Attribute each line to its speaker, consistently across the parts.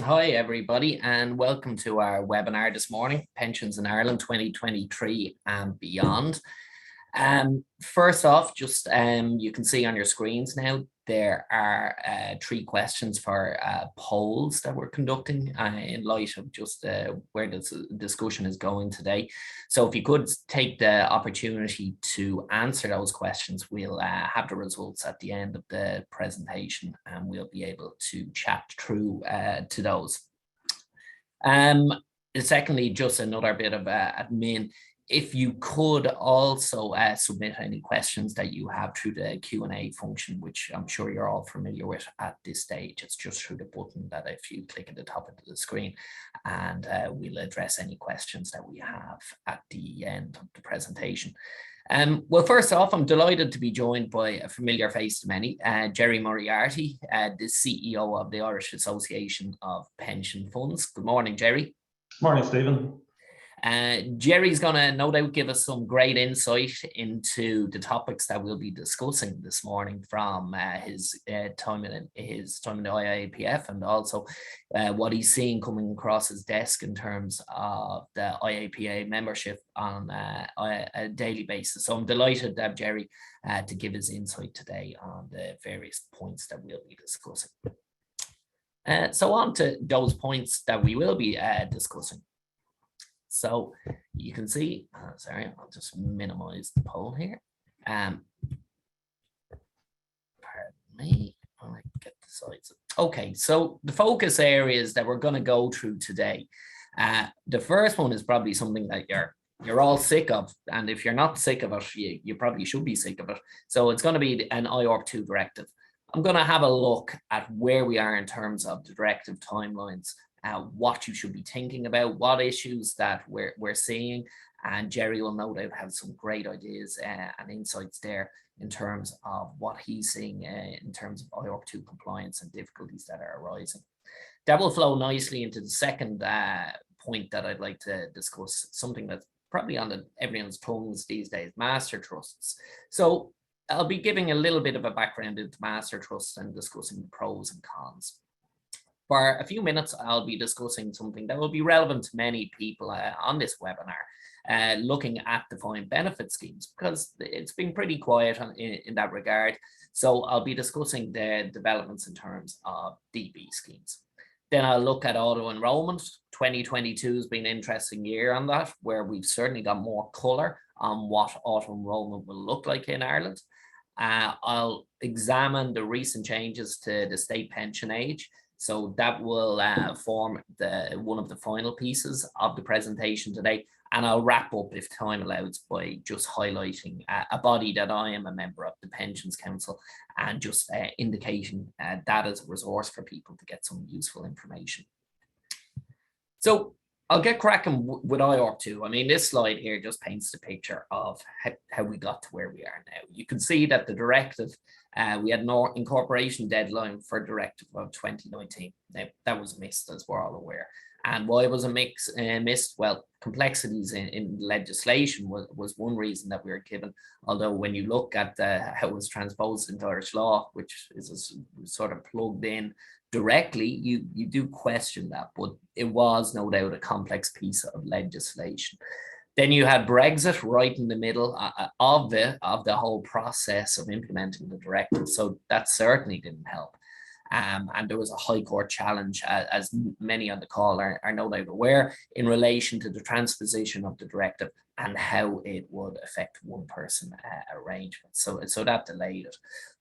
Speaker 1: Hi everybody, and welcome to our webinar this morning, Pensions in Ireland 2023 and beyond. First off, just you can see on your screens now, there are 3 questions for polls that we're conducting in light of just where this discussion is going today. So if you could take the opportunity to answer those questions, we'll have the results at the end of the presentation and we'll be able to chat through to those. Secondly, just another bit of admin. If you could also submit any questions that you have through the Q&A function, which I'm sure you're all familiar with at this stage. It's just through the button that if you click at the top of the screen, and we'll address any questions that we have at the end of the presentation. Well, first off, I'm delighted to be joined by a familiar face to many, Jerry Moriarty, the CEO of the Irish Association of Pension Funds. Good morning, Jerry.
Speaker 2: Morning, Stephen.
Speaker 1: Jerry's going to no doubt give us some great insight into the topics that we'll be discussing this morning from his time in the IAPF, and also what he's seeing coming across his desk in terms of the IAPA membership on a daily basis. So I'm delighted to have Jerry to give his insight today on the various points that we'll be discussing. So on to those points that we will be discussing. So you can see, sorry, I'll just minimize the poll here. Pardon me, I'll get the sides. Okay, so the focus areas that we're going to go through today. The first one is probably something that you're all sick of, and if you're not sick of it, you probably should be sick of it. So it's going to be an IORP II directive. I'm going to have a look at where we are in terms of the directive timelines. What you should be thinking about, what issues that we're seeing, and Jerry will no doubt have some great ideas and insights there in terms of what he's seeing in terms of IORP II compliance and difficulties that are arising. That will flow nicely into the second point that I'd like to discuss, something that's probably on everyone's tongues these days, master trusts. So I'll be giving a little bit of a background into master trusts and discussing the pros and cons. For a few minutes, I'll be discussing something that will be relevant to many people on this webinar, looking at defined benefit schemes, because it's been pretty quiet in that regard. So I'll be discussing the developments in terms of DB schemes. Then I'll look at auto enrollment. 2022 has been an interesting year on that, where we've certainly got more colour on what auto enrollment will look like in Ireland. I'll examine the recent changes to the state pension age. So that will form one of the final pieces of the presentation today. And I'll wrap up, if time allows, by just highlighting a body that I am a member of, the Pensions Council, and just indicating that as a resource for people to get some useful information. So I'll get cracking with IORP II. I mean, this slide here just paints the picture of how we got to where we are now. You can see that the directive, we had an incorporation deadline for directive of 2019. Now, that was missed, as we're all aware. And why was it missed? Well, complexities in legislation was one reason that we were given. Although when you look at how it was transposed into Irish law, which is sort of plugged in directly, you do question that, but it was no doubt a complex piece of legislation. Then you had Brexit right in the middle of the whole process of implementing the directive, so that certainly didn't help. And there was a High Court challenge, as many on the call are no doubt aware, in relation to the transposition of the directive and how it would affect one-person arrangements. So that delayed it.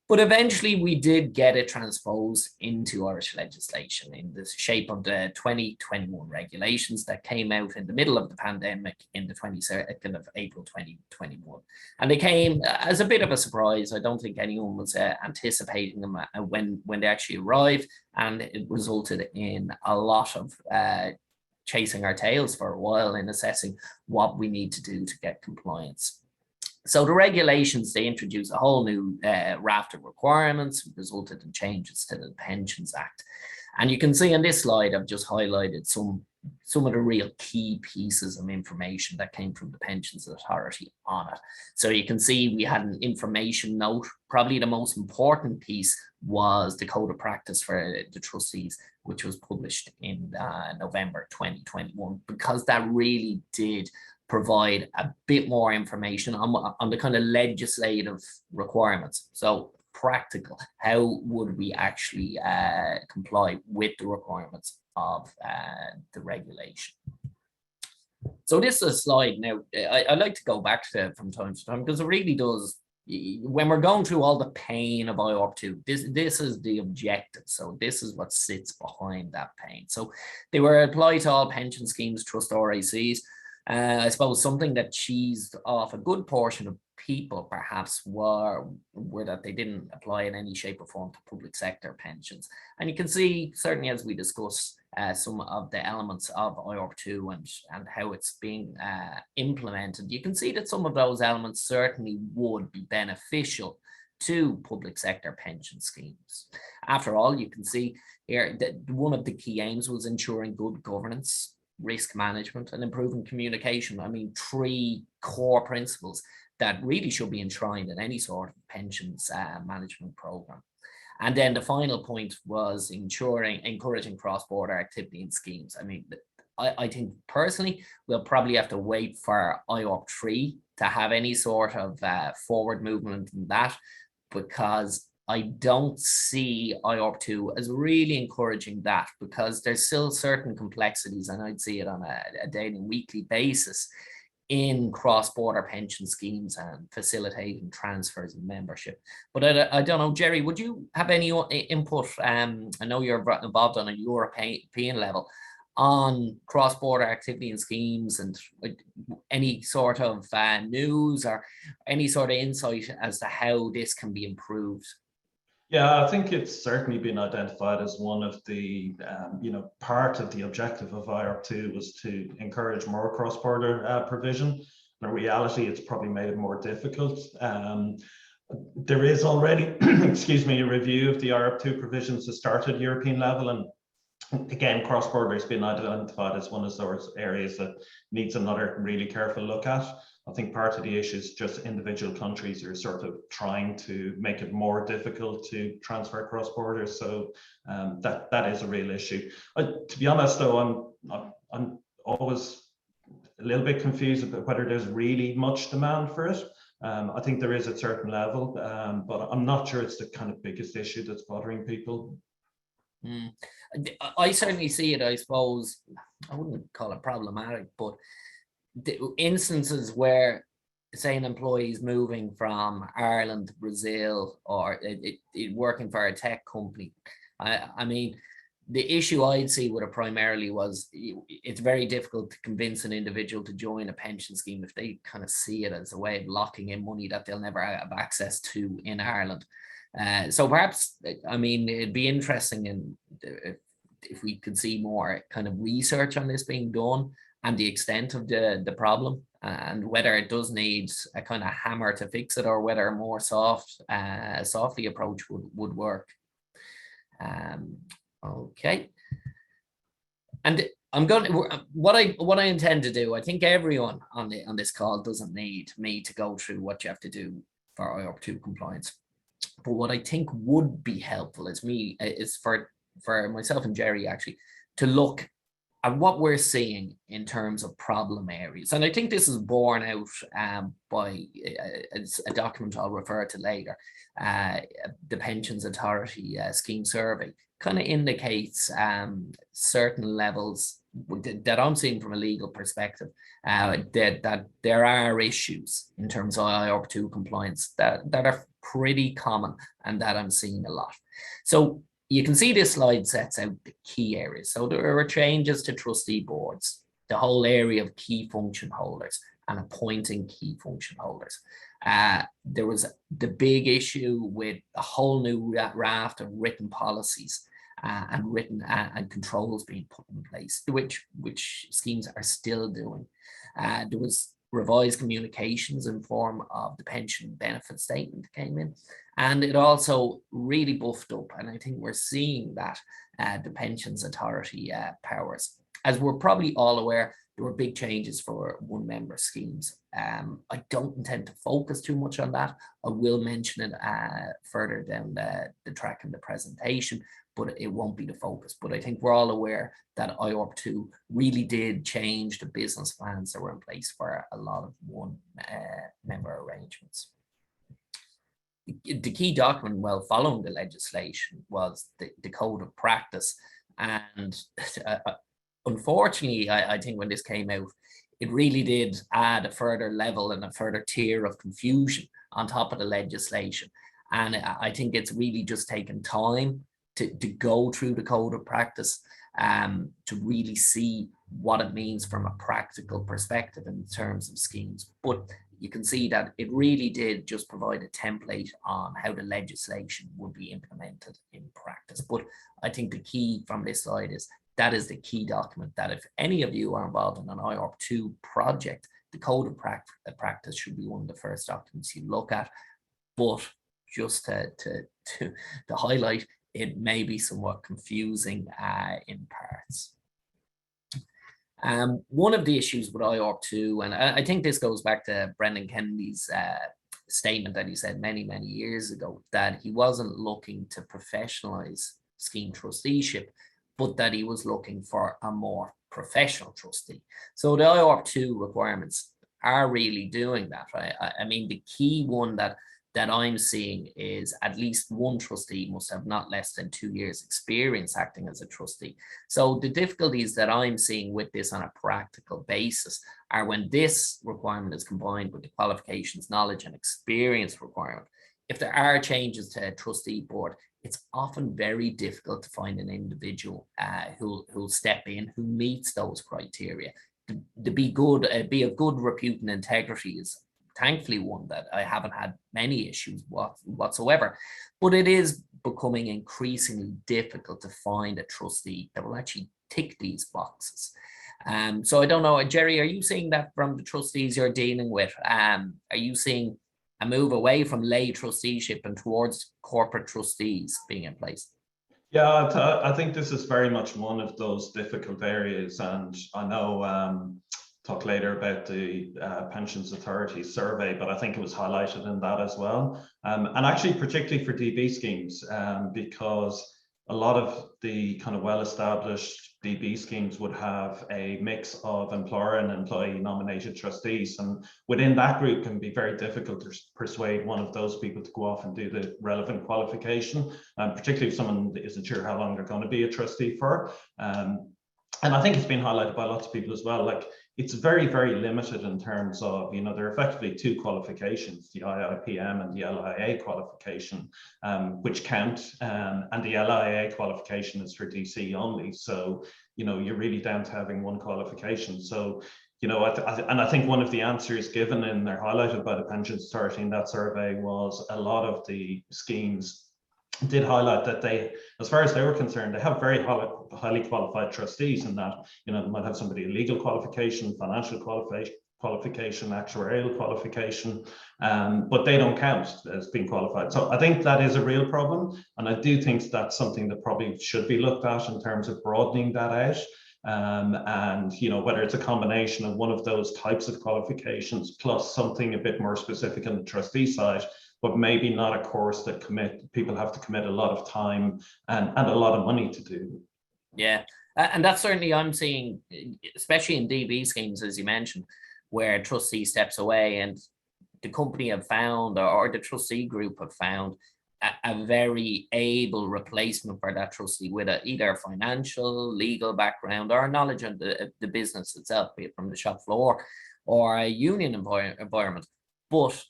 Speaker 1: But eventually we did get it transposed into Irish legislation in the shape of the 2021 regulations that came out in the middle of the pandemic in the 22nd of April 2021. And they came as a bit of a surprise. I don't think anyone was anticipating them when they actually arrived, and it resulted in a lot of chasing our tails for a while in assessing what we need to do to get compliance. So the regulations, they introduced a whole new raft of requirements, resulted in changes to the Pensions Act. And you can see on this slide, I've just highlighted some some of the real key pieces of information that came from the Pensions Authority on it. So you can see we had an information note. Probably the most important piece was the Code of Practice for the Trustees, which was published in November 2021, because that really did provide a bit more information on the kind of legislative requirements. So practical, how would we actually comply with the requirements of the regulation? So this is a slide now I like to go back to from time to time, because it really does, when we're going through all the pain of IORP II, this is the objective. So this is what sits behind that pain. So they were applied to all pension schemes, trust RACs. I suppose something that cheesed off a good portion of people perhaps were that they didn't apply in any shape or form to public sector pensions. And you can see, certainly as we discuss some of the elements of IORP II and how it's being implemented, you can see that some of those elements certainly would be beneficial to public sector pension schemes. After all, you can see here that one of the key aims was ensuring good governance, risk management, and improving communication. I mean, three core principles that really should be enshrined in any sort of pensions management program. And then the final point was encouraging cross-border activity in schemes. I mean, I think personally, we'll probably have to wait for IORP III to have any sort of forward movement in that, because I don't see IORP II as really encouraging that, because there's still certain complexities, and I'd see it on a daily and weekly basis in cross-border pension schemes and facilitating transfers and membership. But I don't know, Jerry, would you have any input? I know you're involved on a European level on cross-border activity and schemes, and any sort of news or any sort of insight as to how this can be improved?
Speaker 2: Yeah, I think it's certainly been identified as one of the, part of the objective of IORP II was to encourage more cross-border provision. In reality, it's probably made it more difficult. There is already, excuse me, a review of the IORP II provisions to start at European level, and again, cross-border has been identified as one of those areas that needs another really careful look at. I think part of the issue is just individual countries are sort of trying to make it more difficult to transfer cross borders. So that is a real issue. To be honest, though, I'm always a little bit confused about whether there's really much demand for it. I think there is at a certain level, but I'm not sure it's the kind of biggest issue that's bothering people.
Speaker 1: I certainly see it. I suppose I wouldn't call it problematic, but the instances where, say, an employee is moving from Ireland to Brazil, or working for a tech company, I mean, the issue I'd see with it primarily was it's very difficult to convince an individual to join a pension scheme if they kind of see it as a way of locking in money that they'll never have access to in Ireland. So perhaps, I mean, it'd be interesting if we could see more kind of research on this being done, and the extent of the problem, and whether it does need a kind of hammer to fix it, or whether a more softly approach would work. Okay. And I'm going to, what I intend to do, I think everyone on this call doesn't need me to go through what you have to do for IORP II compliance. But what I think would be helpful is for myself and Jerry actually to look at what we're seeing in terms of problem areas. And I think this is borne out by a document I'll refer to later. The Pensions Authority scheme survey kind of indicates certain levels that I'm seeing from a legal perspective, that there are issues in terms of IORP II compliance that are pretty common and that I'm seeing a lot. So you can see this slide sets out the key areas. So there are changes to trustee boards, the whole area of key function holders and appointing key function holders. There was the big issue with a whole new raft of written policies and written and controls being put in place, which schemes are still doing. There was revised communications in form of the pension benefit statement came in, and it also really buffed up, and I think we're seeing that the Pensions Authority powers. As we're probably all aware, there were big changes for one-member schemes. I don't intend to focus too much on that. I will mention it further down the track in the presentation, but it won't be the focus. But I think we're all aware that IORP II really did change the business plans that were in place for a lot of one-member arrangements. The key document, well, following the legislation was the Code of Practice. And unfortunately, I think when this came out, it really did add a further level and a further tier of confusion on top of the legislation. And I think it's really just taken time to go through the Code of Practice to really see what it means from a practical perspective in terms of schemes. But you can see that it really did just provide a template on how the legislation would be implemented in practice. But I think the key from this slide is that is the key document that if any of you are involved in an IORP II project, the Code of Practice should be one of the first documents you look at. But just to highlight, it may be somewhat confusing in parts. One of the issues with IORP II, and I think this goes back to Brendan Kennedy's statement that he said many, many years ago, that he wasn't looking to professionalize scheme trusteeship, but that he was looking for a more professional trustee. So the IORP II requirements are really doing that, right? I mean, the key one that I'm seeing is at least one trustee must have not less than 2 years experience acting as a trustee. So the difficulties that I'm seeing with this on a practical basis are when this requirement is combined with the qualifications, knowledge and experience requirement. If there are changes to a trustee board, it's often very difficult to find an individual who'll step in, who meets those criteria. To be good, be of good repute and integrity is thankfully one that I haven't had many issues whatsoever, but it is becoming increasingly difficult to find a trustee that will actually tick these boxes. So I don't know, Jerry, are you seeing that from the trustees you're dealing with? Are you seeing a move away from lay trusteeship and towards corporate trustees being in place?
Speaker 2: Yeah, I think this is very much one of those difficult areas, and I know talk later about the Pensions Authority survey, but I think it was highlighted in that as well. And actually, particularly for DB schemes, because a lot of the kind of well-established DB schemes would have a mix of employer and employee nominated trustees. And within that group can be very difficult to persuade one of those people to go off and do the relevant qualification, particularly if someone isn't sure how long they're going to be a trustee for. And I think it's been highlighted by lots of people as well. Like, it's very, very limited in terms of, you know, there are effectively two qualifications, the IIPM and the LIA qualification, which count, and the LIA qualification is for DC only. So, you know, you're really down to having one qualification. So, you know, and I think one of the answers given in there, highlighted by the Pensions Authority in that survey, was a lot of the schemes did highlight that they, as far as they were concerned, they have very highly qualified trustees, and that, you know, they might have somebody a legal qualification, financial qualification, actuarial qualification, but they don't count as being qualified. So I think that is a real problem, and I do think that's something that probably should be looked at in terms of broadening that out. And, you know, whether it's a combination of one of those types of qualifications plus something a bit more specific on the trustee side, but maybe not a course that people have to commit a lot of time and a lot of money to do.
Speaker 1: Yeah, and that's certainly I'm seeing, especially in DB schemes, as you mentioned, where a trustee steps away and the company have found, or the trustee group have found, a very able replacement for that trustee with either a financial, legal background or knowledge of the business itself, be it from the shop floor or a union environment. But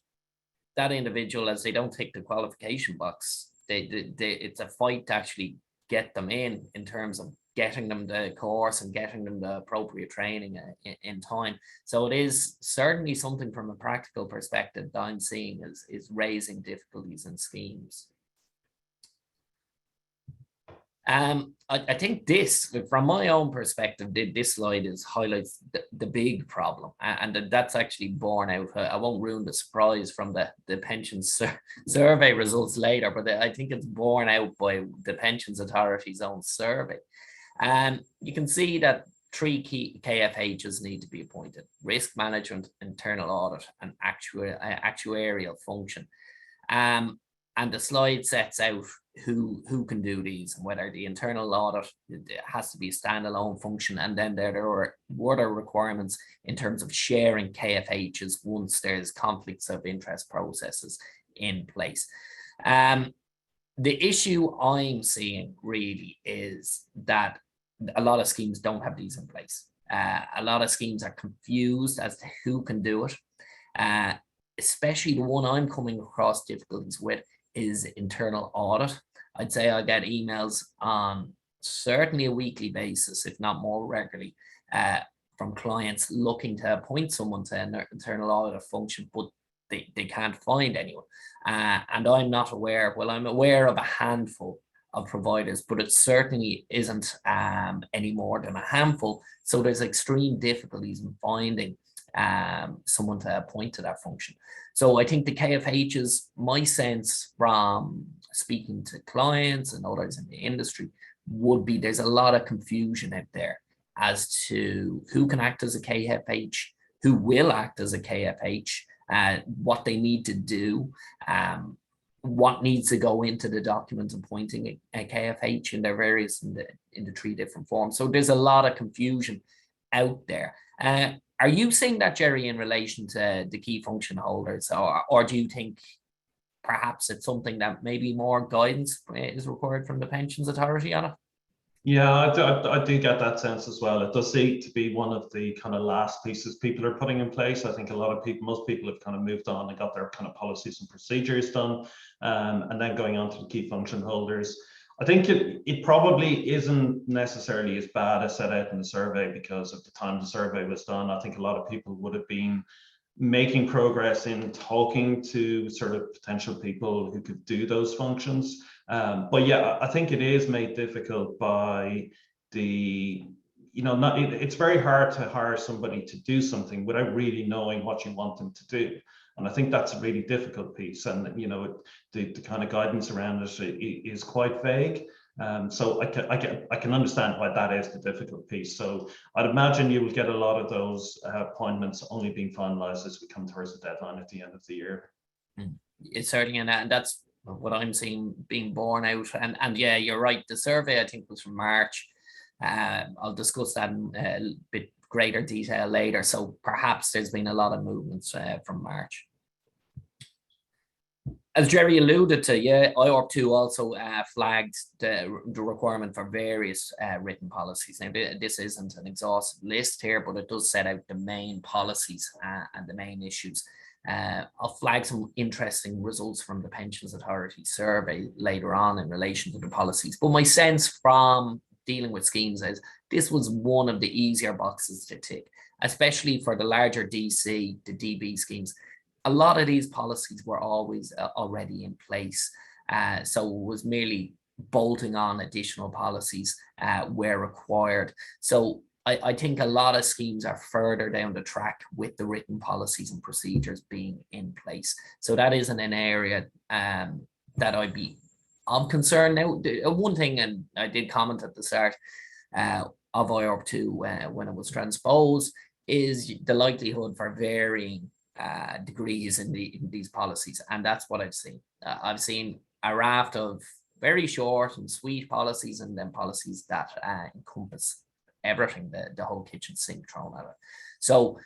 Speaker 1: that individual, as they don't tick the qualification box, it's a fight to actually get them in terms of getting them the course and getting them the appropriate training in time. So it is certainly something from a practical perspective that I'm seeing is raising difficulties in schemes. I think this, from my own perspective, this slide highlights the big problem, and that's actually borne out. I won't ruin the surprise from the pensions survey results later, but I think it's borne out by the Pensions Authority's own survey. You can see that three key KFHs need to be appointed: risk management, internal audit, and actuarial function. And the slide sets out who can do these, and whether the internal audit has to be a standalone function, and then there are other requirements in terms of sharing KFHs once there's conflicts of interest processes in place. The issue I'm seeing really is that a lot of schemes don't have these in place. A lot of schemes are confused as to who can do it. Especially the one I'm coming across difficulties with is internal audit. I'd say I get emails on certainly a weekly basis, if not more regularly, from clients looking to appoint someone to an internal audit function, but they can't find anyone. And I'm not aware, well, I'm aware of a handful of providers, but it certainly isn't any more than a handful. So there's extreme difficulties in finding someone to appoint to that function. So I think the KFHs, my sense from speaking to clients and others in the industry, would be there's a lot of confusion out there as to who can act as a KFH, who will act as a KFH, what they need to do, what needs to go into the document appointing a KFH in their various, in the three different forms. So there's a lot of confusion out there. Are you seeing that, Jerry, in relation to the key function holders, or do you think perhaps it's something that maybe more guidance is required from the Pensions Authority on it?
Speaker 2: Yeah, I do get that sense as well. It does seem to be one of the kind of last pieces people are putting in place. I think a lot of people, most people have kind of moved on and got their kind of policies and procedures done, and then going on to the key function holders. I think it probably isn't necessarily as bad as set out in the survey, because at the time the survey was done, I think a lot of people would have been making progress in talking to sort of potential people who could do those functions. But yeah, I think it is made difficult by the, it's very hard to hire somebody to do something without really knowing what you want them to do. And I think that's a really difficult piece. And, the kind of guidance around it is quite vague. So I can understand why that is the difficult piece. So I'd imagine you will get a lot of those appointments only being finalized as we come towards the deadline at the end of the year.
Speaker 1: It's certainly, and that's what I'm seeing being borne out. And yeah, you're right. The survey, I think, was from March. I'll discuss that in a bit greater detail later. So perhaps there's been a lot of movements from March. As Jerry alluded to, yeah, IORP II also flagged the requirement for various written policies. Now, this isn't an exhaustive list here, but it does set out the main policies and the main issues. I'll flag some interesting results from the Pensions Authority survey later on in relation to the policies. But my sense from dealing with schemes is this was one of the easier boxes to tick, especially for the larger DC, the DB schemes. A lot of these policies were always already in place. So it was merely bolting on additional policies where required. So I think a lot of schemes are further down the track with the written policies and procedures being in place. So that isn't an area that I'm concerned now. One thing, and I did comment at the start of IORP II when it was transposed, is the likelihood for varying degrees in these policies, and that's what I've seen. I've seen a raft of very short and sweet policies, and then policies that encompass everything, the whole kitchen sink thrown at it. So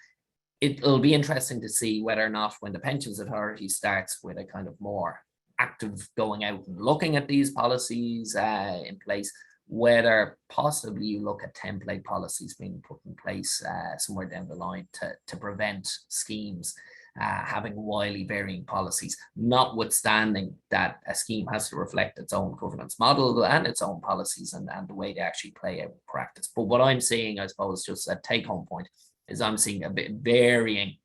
Speaker 1: it'll be interesting to see whether or not, when the Pensions Authority starts with a kind of more active going out and looking at these policies in place, whether possibly you look at template policies being put in place somewhere down the line to prevent schemes having wildly varying policies, notwithstanding that a scheme has to reflect its own governance model and its own policies and the way they actually play out in practice. But what I'm seeing, I suppose, just a take-home point, is I'm seeing a bit varying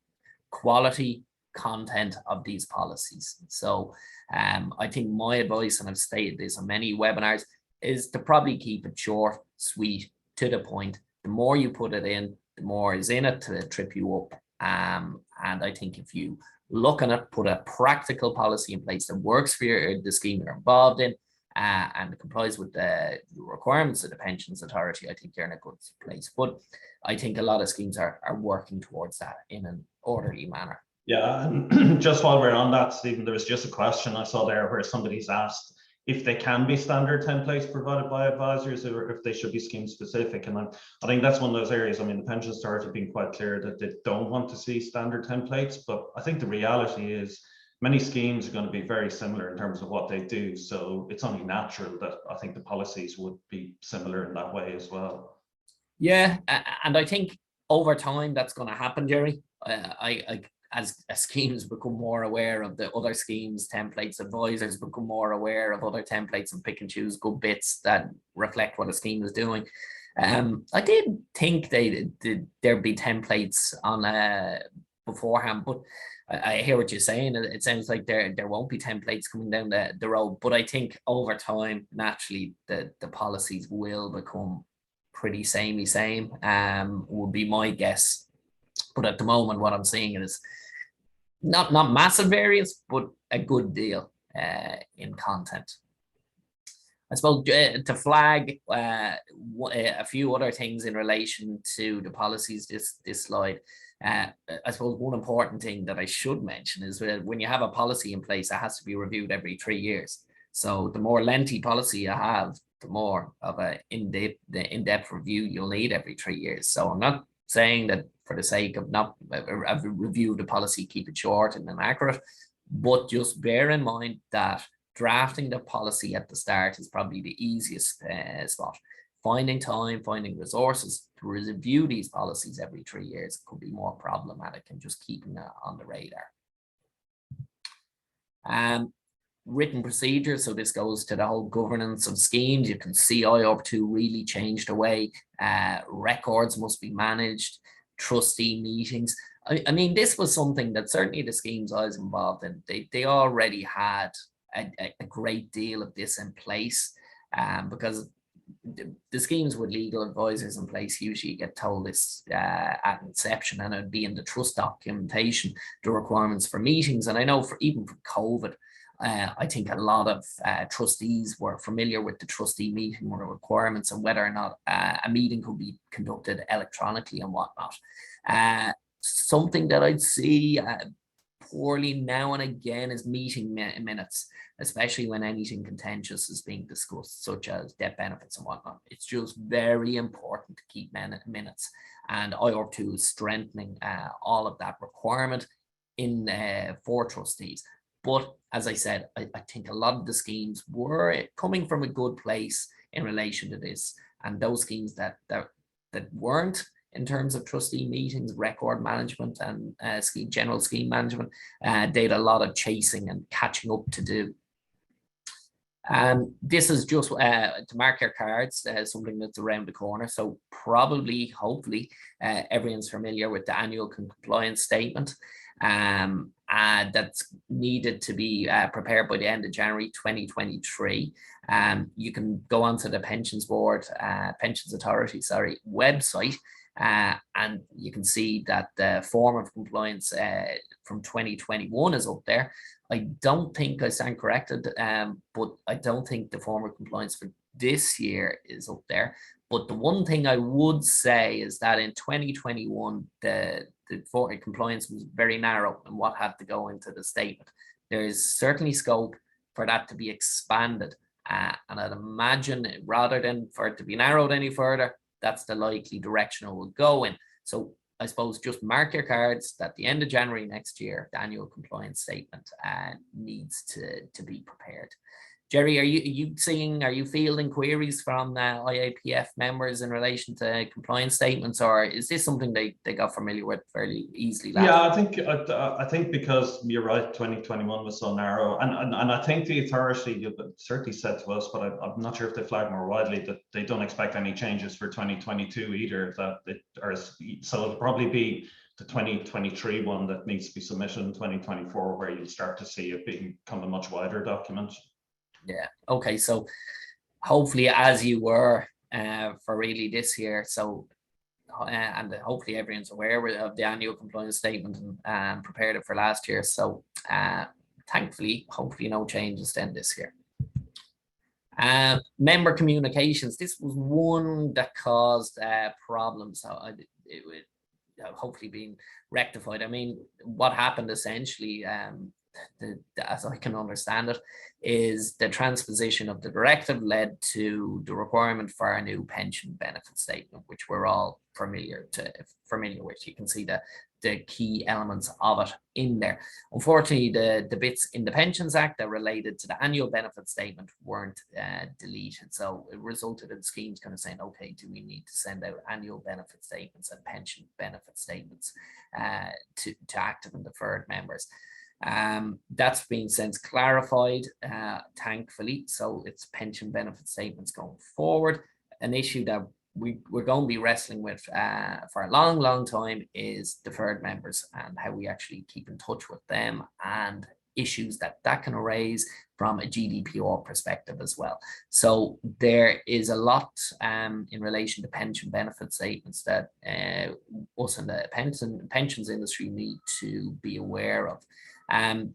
Speaker 1: quality content of these policies. So I think my advice, and I've stated this on many webinars, is to probably keep it short, sweet, to the point. The more you put it in, the more is in it to trip you up. And I think if you look at it, put a practical policy in place that works for the scheme you're involved in, and complies with the requirements of the Pensions Authority, I think you're in a good place. But I think a lot of schemes are working towards that in an orderly manner.
Speaker 2: Yeah, and just while we're on that, Stephen, there was just a question I saw there where somebody's asked if they can be standard templates provided by advisors or if they should be scheme specific. And I think that's one of those areas. I mean, the Pensions Authority have been quite clear that they don't want to see standard templates, but I think the reality is many schemes are going to be very similar in terms of what they do. So it's only natural that I think the policies would be similar in that way as well.
Speaker 1: Yeah, and I think over time that's going to happen, Jerry. As schemes become more aware of the other schemes, templates, advisors become more aware of other templates and pick and choose good bits that reflect what a scheme is doing. I did think there'd be templates on beforehand, but I hear what you're saying. It sounds like there won't be templates coming down the road, but I think over time, naturally, the policies will become pretty same, would be my guess. But at the moment, what I'm seeing is not massive variance, but a good deal in content. I suppose to flag a few other things in relation to the policies, this slide. I suppose one important thing that I should mention is that when you have a policy in place, it has to be reviewed every 3 years. So the more lengthy policy you have, the more of an in-depth review you'll need every 3 years. So I'm not saying that for the sake of not review the policy, keep it short and inaccurate, but just bear in mind that drafting the policy at the start is probably the easiest spot. Finding time, finding resources to review these policies every 3 years could be more problematic and just keeping that on the radar. Written procedures, so this goes to the whole governance of schemes. You can see IORP II really changed the way records must be managed, trustee meetings. I mean, this was something that certainly the schemes I was involved in, they already had a great deal of this in place, because the schemes with legal advisors in place usually get told this at inception, and it'd be in the trust documentation, the requirements for meetings. And I know even for COVID, I think a lot of trustees were familiar with the trustee meeting requirements and whether or not a meeting could be conducted electronically and whatnot. Something that I'd see poorly now and again is meeting minutes, especially when anything contentious is being discussed, such as death benefits and whatnot. It's just very important to keep minutes, and IORP II is strengthening all of that requirement for trustees. But as I said, I think a lot of the schemes were coming from a good place in relation to this, and those schemes that weren't, in terms of trustee meetings, record management, and general scheme management, they had a lot of chasing and catching up to do. This is just to mark your cards, something that's around the corner. So probably, hopefully, everyone's familiar with the annual compliance statement. That's needed to be prepared by the end of January 2023. You can go onto the Pensions Authority website, and you can see that the form of compliance from 2021 is up there. I don't think I stand corrected, but I don't think the form of compliance for this year is up there. But the one thing I would say is that in 2021, the compliance was very narrow and what had to go into the statement. There is certainly scope for that to be expanded. And I'd imagine, rather than for it to be narrowed any further, that's the likely direction it will go in. So I suppose just mark your cards that the end of January next year, the annual compliance statement needs to be prepared. Jerry, are you fielding queries from IAPF members in relation to compliance statements, or is this something they got familiar with fairly easily?
Speaker 2: Yeah, I think because you're right, 2021 was so narrow, and I think the authority certainly said to us, but I'm not sure if they flagged more widely, that they don't expect any changes for 2022 either. So it'll probably be the 2023 one that needs to be submitted in 2024, where you'll start to see it become a much wider document.
Speaker 1: Yeah. Okay. So hopefully, as you were for really this year, so and hopefully everyone's aware of the annual compliance statement and prepared it for last year. So thankfully, hopefully no changes then this year. Member communications. This was one that caused problems. So it would hopefully being rectified. I mean, what happened essentially, as I can understand it, is the transposition of the directive led to the requirement for a new pension benefit statement, which we're all familiar with. You can see the key elements of it in there. Unfortunately, the bits in the Pensions Act that related to the annual benefit statement weren't deleted. So it resulted in schemes kind of saying, okay, do we need to send out annual benefit statements and pension benefit statements to active and deferred members? That's been since clarified, thankfully. So it's pension benefit statements going forward. An issue that we're going to be wrestling with for a long time is deferred members and how we actually keep in touch with them, and issues that can arise from a GDPR perspective as well. So there is a lot in relation to pension benefit statements that us in the pensions industry need to be aware of.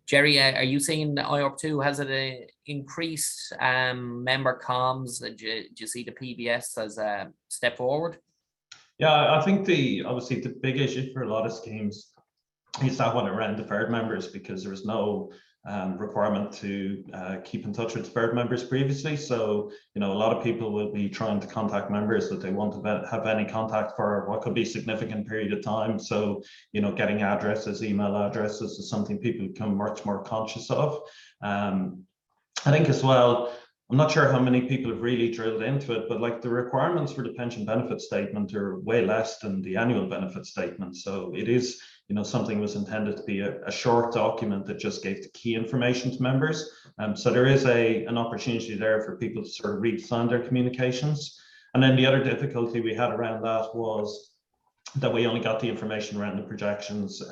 Speaker 1: Jerry, are you seeing the IORP II, has it increased member comms? Do you see the PBS as a step forward?
Speaker 2: Yeah, I think obviously the big issue for a lot of schemes is that one around deferred members, because there was no requirement to keep in touch with deferred members previously. So, a lot of people will be trying to contact members that they want to have any contact for what could be a significant period of time. So, getting addresses, email addresses is something people become much more conscious of. I think as well, I'm not sure how many people have really drilled into it, but like the requirements for the pension benefit statement are way less than the annual benefit statement. So it is, something was intended to be a short document that just gave the key information to members. So there is an opportunity there for people to sort of replan their communications. And then the other difficulty we had around that was that we only got the information around the projections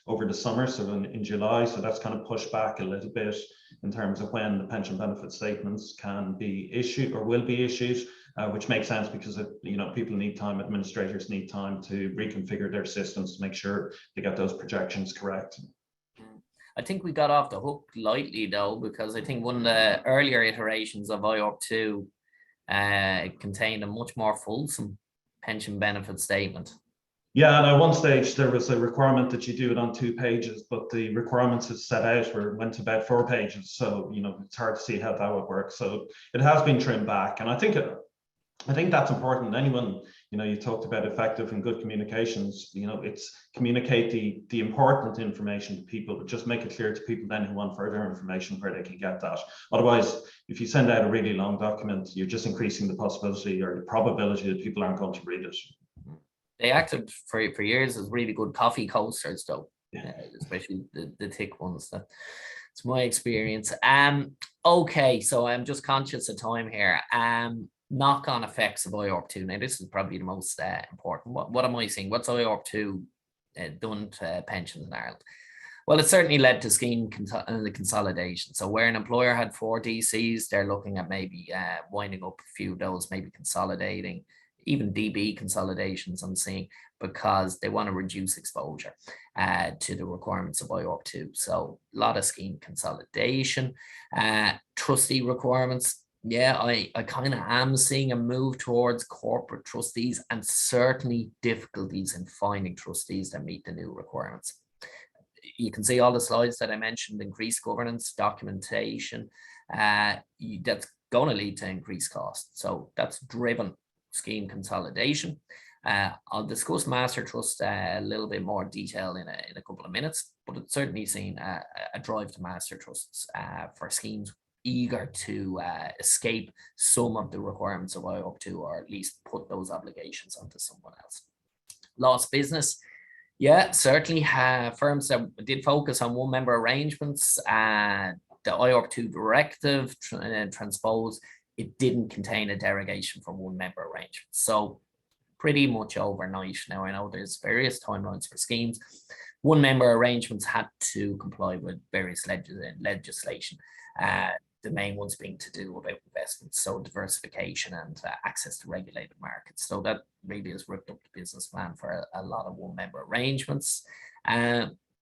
Speaker 2: over the summer, so in July. So that's kind of pushed back a little bit in terms of when the pension benefit statements can be issued or will be issued, which makes sense because people need time, administrators need time to reconfigure their systems to make sure they get those projections correct.
Speaker 1: I think we got off the hook lightly though, because I think one of the earlier iterations of IORP II contained a much more fulsome pension benefit statement.
Speaker 2: Yeah, and at one stage there was a requirement that you do it on 2 pages, but the requirements that set out went to about 4 pages. So it's hard to see how that would work. So it has been trimmed back, and I think that's important. Anyone, you talked about effective and good communications. It's communicate the important information to people, but just make it clear to people then who want further information where they can get that. Otherwise, if you send out a really long document, you're just increasing the possibility or the probability that people aren't going to read it.
Speaker 1: They acted for years as really good coffee coasters, though, especially the thick ones. That's my experience. Okay, so I'm just conscious of time here. Knock-on effects of IORP II. Now, this is probably the most important. What am I seeing? What's IORP II done to pensions in Ireland? Well, it certainly led to scheme consolidation. So where an employer had 4 DCs, they're looking at maybe winding up a few of those, maybe consolidating, even DB consolidations I'm seeing, because they want to reduce exposure to the requirements of IORP II. So a lot of scheme consolidation, trustee requirements. Yeah, I kind of am seeing a move towards corporate trustees, and certainly difficulties in finding trustees that meet the new requirements. You can see all the slides that I mentioned: increased governance, documentation. That's going to lead to increased costs. So that's driven scheme consolidation. I'll discuss master trust a little bit more detail in a couple of minutes, but it's certainly seen a drive to master trusts for schemes eager to escape some of the requirements of IORP II, or at least put those obligations onto someone else. Lost business. Yeah, certainly firms that did focus on one member arrangements, the IORP II directive transposed, it didn't contain a derogation from one member arrangement. So pretty much overnight. Now, I know there's various timelines for schemes. One member arrangements had to comply with various legislation. The main ones being to do about investments, so diversification and access to regulated markets. So that really has ripped up the business plan for a lot of one member arrangements.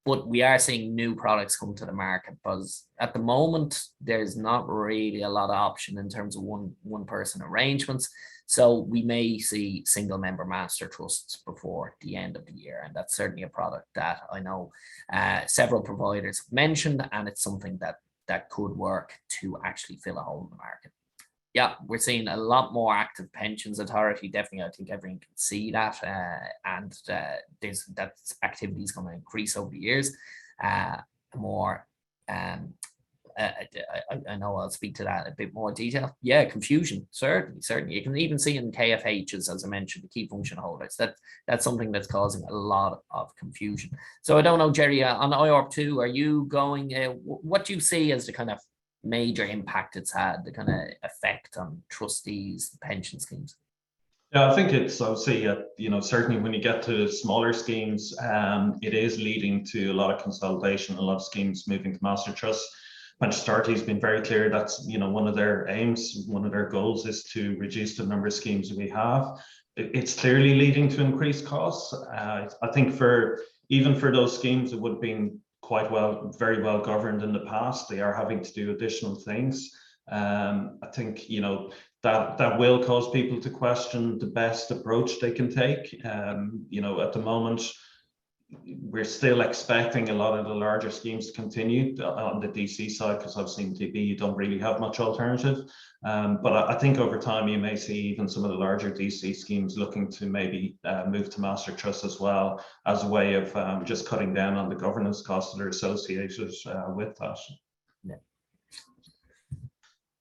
Speaker 1: but we are seeing new products come to the market, because at the moment there's not really a lot of option in terms of one person arrangements. So we may see single member master trusts before the end of the year, and that's certainly a product that I know several providers have mentioned, and it's something that could work to actually fill a hole in the market. Yeah, we're seeing a lot more active pensions authority. Definitely, I think everyone can see that, and that activity is going to increase over the years. More, I know I'll speak to that in a bit more detail. Yeah, confusion, certainly. You can even see in KFHs, as I mentioned, the key function holders. That's something that's causing a lot of confusion. So I don't know, Jerry, on IORP II, are you going? What do you see as the kind of major impact it's had, the kind of effect on trustees, pension schemes?
Speaker 2: Yeah, I think it's obviously, certainly when you get to smaller schemes, it is leading to a lot of consolidation, a lot of schemes moving to master trusts. Pension Authority has been very clear that's, one of their aims, one of their goals is to reduce the number of schemes that we have. It's clearly leading to increased costs. I think even for those schemes that would have been very well governed in the past, they are having to do additional things. I think that will cause people to question the best approach they can take. At the moment, we're still expecting a lot of the larger schemes to continue on the DC side, because I've seen TB, you don't really have much alternative. But I think over time you may see even some of the larger DC schemes looking to maybe move to master trust as well, as a way of just cutting down on the governance costs that are associated with that.
Speaker 1: Yeah.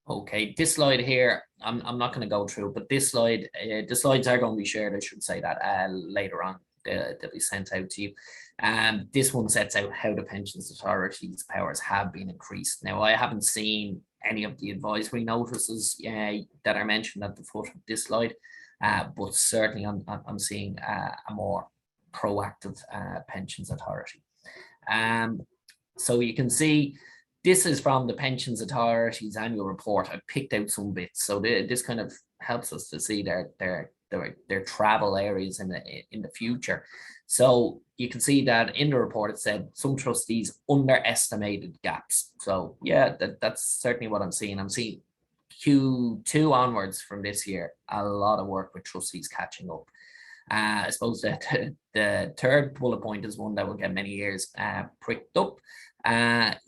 Speaker 1: Okay, this slide here, I'm not going to go through, but this slide, the slides are going to be shared, I should say that later on. That we sent out to you. This one sets out how the Pensions Authority's powers have been increased. Now, I haven't seen any of the advisory notices that are mentioned at the foot of this slide, but certainly I'm seeing a more proactive Pensions Authority. So you can see this is from the Pensions Authority's annual report. I picked out some bits, so this kind of helps us to see their travel areas in the future. So you can see that in the report it said some trustees underestimated gaps. So yeah, that's certainly what I'm seeing. I'm seeing Q2 onwards from this year, a lot of work with trustees catching up. I suppose that the third bullet point is one that will get many ears pricked up.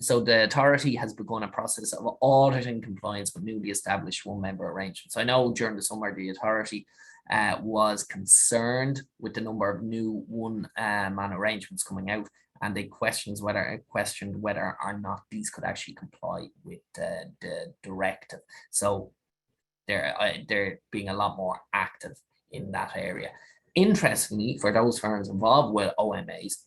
Speaker 1: So the authority has begun a process of auditing compliance with newly established one-member arrangements. I know during the summer the authority was concerned with the number of new one-man arrangements coming out, and they questioned whether or not these could actually comply with the directive. So they're being a lot more active in that area. Interestingly, for those firms involved with OMAs,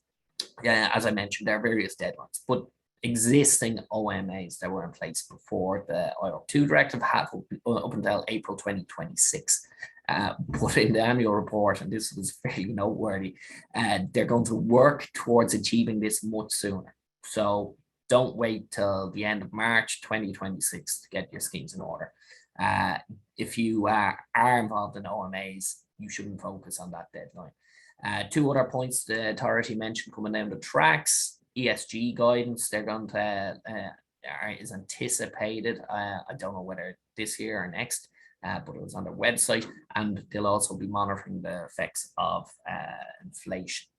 Speaker 1: as I mentioned, there are various deadlines, but existing OMAs that were in place before the IORP II directive have up until April 2026. But in the annual report, and this was fairly noteworthy, they're going to work towards achieving this much sooner. So don't wait till the end of March 2026 to get your schemes in order. If you are involved in OMAs, you shouldn't focus on that deadline. Two other points the authority mentioned coming down the tracks: ESG guidance. They're going to is anticipated. I don't know whether this year or next, but it was on their website, and they'll also be monitoring the effects of inflation.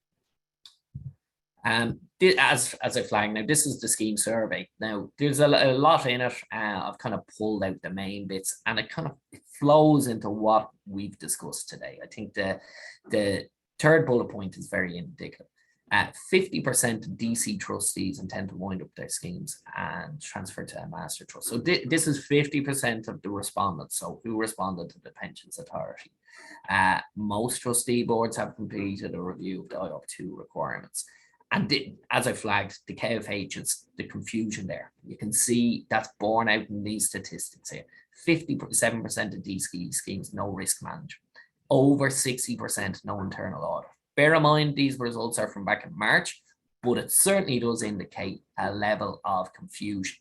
Speaker 1: As I flagged, now this is the scheme survey. Now there's a lot in it. I've kind of pulled out the main bits, and it flows into what we've discussed today. I think the third bullet point is very indicative. 50% of DC trustees intend to wind up their schemes and transfer to a master trust. So this is 50% of the respondents. So who responded to the Pensions Authority? Most trustee boards have completed a review of the IORP II requirements. And as I flagged, the KFHs, the confusion there, you can see that's borne out in these statistics here. 57% of DC schemes, no risk management. Over 60%, no internal audit. Bear in mind, these results are from back in March, but it certainly does indicate a level of confusion.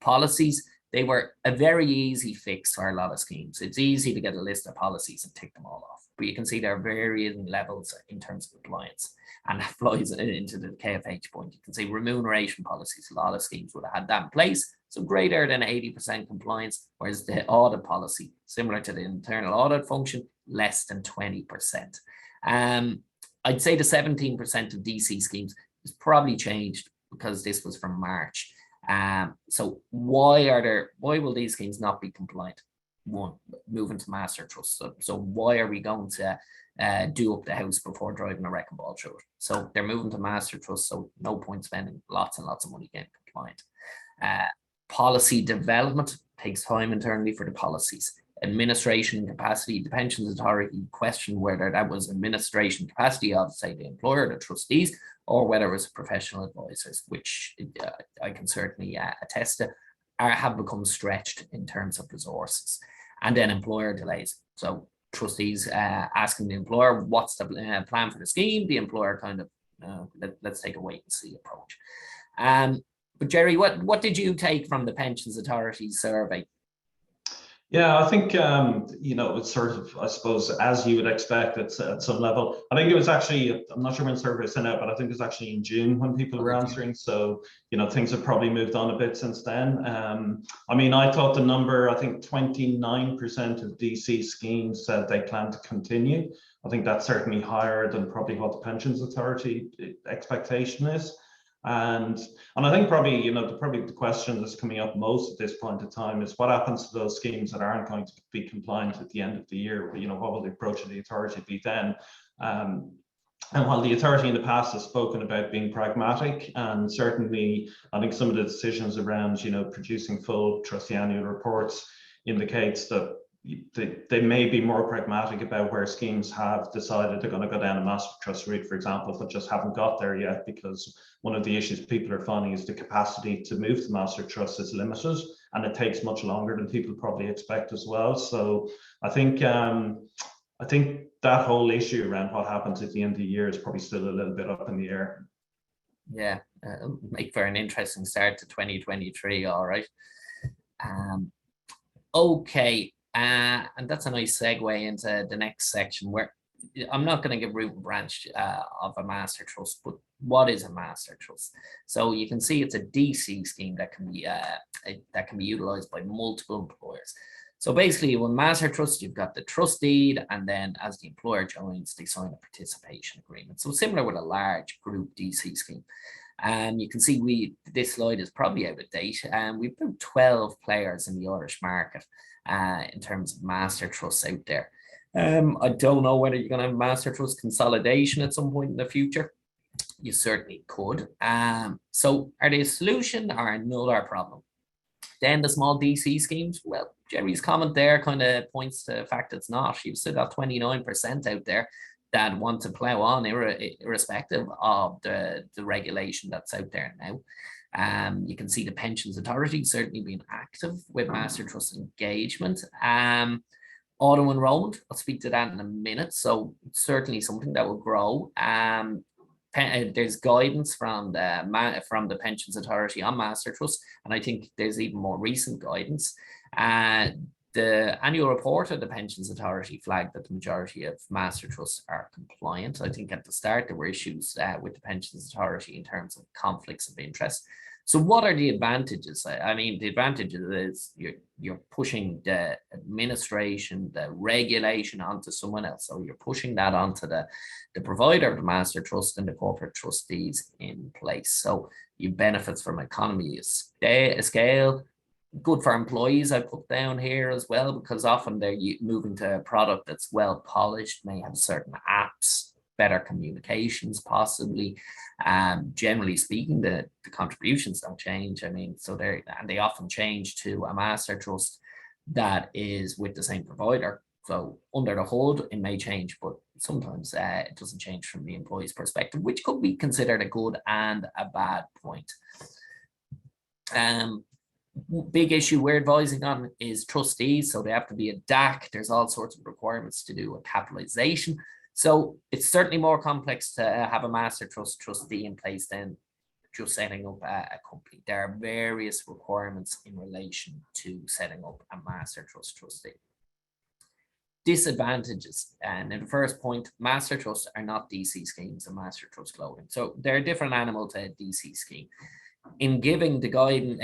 Speaker 1: Policies, they were a very easy fix for a lot of schemes. It's easy to get a list of policies and tick them all off. but you can see there are varying levels in terms of compliance. And that flies into the KFH point. You can see remuneration policies, a lot of schemes would have had that in place, so greater than 80% compliance, whereas the audit policy, similar to the internal audit function, less than 20%. I'd say the 17% of DC schemes has probably changed because this was from March. So why will these schemes not be compliant? One, moving to master trust. So why are we going to do up the house before driving a wrecking ball through it? So they're moving to master trust, so no point spending lots and lots of money getting compliant. Policy development takes time internally for the policies. Administration capacity, the pensions authority questioned whether that was administration capacity of, say, the employer, the trustees, or whether it was professional advisors, which I can certainly attest to, have become stretched in terms of resources. And then employer delays. So trustees asking the employer, what's the plan for the scheme? The employer kind of, let's take a wait and see approach. But Jerry, what did you take from the Pensions Authority survey?
Speaker 2: Yeah, I think, it's sort of, I suppose, as you would expect at some level. I think it was actually, I'm not sure when the survey was sent out, but I think it was actually in June when people were answering. So, things have probably moved on a bit since then. I mean, I thought the number, I think 29% of DC schemes said they plan to continue. I think that's certainly higher than probably what the Pensions Authority expectation is. And I think probably, the question that's coming up most at this point in time is what happens to those schemes that aren't going to be compliant at the end of the year? What will the approach of the authority be then? And while the authority in the past has spoken about being pragmatic, and certainly I think some of the decisions around, producing full trustee annual reports indicates that they may be more pragmatic about where schemes have decided they're going to go down a master trust route, for example, but just haven't got there yet, because one of the issues people are finding is the capacity to move to master trust is limited, and it takes much longer than people probably expect as well. So I think that whole issue around what happens at the end of the year is probably still a little bit up in the air.
Speaker 1: Yeah, make for an interesting start to 2023. All right. Okay. And that's a nice segue into the next section, where I'm not going to give root and branch of a master trust, but what is a master trust? So you can see it's a DC scheme that can be utilized by multiple employers. So basically, with master trust, you've got the trustee, and then as the employer joins, they sign a participation agreement. So similar with a large group DC scheme. You can see this slide is probably out of date. We've about 12 players in the Irish market in terms of master trusts out there. I don't know whether you're going to have master trust consolidation at some point in the future. You certainly could. So are they a solution or another problem? Then the small DC schemes, well, Jerry's comment there kind of points to the fact it's not. You've still got 29% out there that want to plow on irrespective of the regulation that's out there now. You can see the Pensions Authority certainly being active with master trust engagement. Auto enrollment, I'll speak to that in a minute. So it's certainly something that will grow. There's guidance from the Pensions Authority on master trust, and I think there's even more recent guidance. The annual report of the Pensions Authority flagged that the majority of master trusts are compliant. I think at the start there were issues with the Pensions Authority in terms of conflicts of interest. So what are the advantages? I mean, the advantage is you're pushing the administration, the regulation onto someone else. So you're pushing that onto the provider of the master trust and the corporate trustees in place. So you benefits from economy of scale. Good for employees, I put down here as well, because often they're moving to a product that's well polished, may have certain apps, better communications possibly. Generally speaking, the contributions don't change. I mean, so they often change to a master trust that is with the same provider. So under the hood, it may change, but sometimes it doesn't change from the employee's perspective, which could be considered a good and a bad point. Big issue we're advising on is trustees. So they have to be a DAC. There's all sorts of requirements to do a capitalization. So it's certainly more complex to have a master trust trustee in place than just setting up a company. There are various requirements in relation to setting up a master trust trustee. Disadvantages, and in the first point, master trusts are not DC schemes and master trust clothing. So they're a different animal to a DC scheme. In giving the guiding